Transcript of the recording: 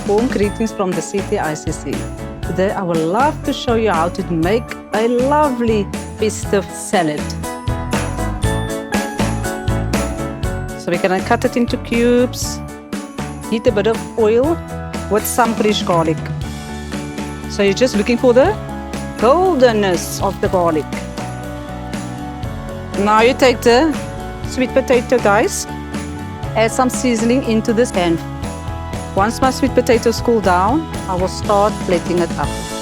warm greetings from the CTICC. Today I would love to show you how to make a lovely festive salad. So we're going to cut it into cubes, heat a bit of oil with some fresh garlic. So you're just looking for the goldenness of the garlic. Now you take the sweet potato, guys, add some seasoning into this pan. Once my sweet potatoes cool down, I will start plating it up.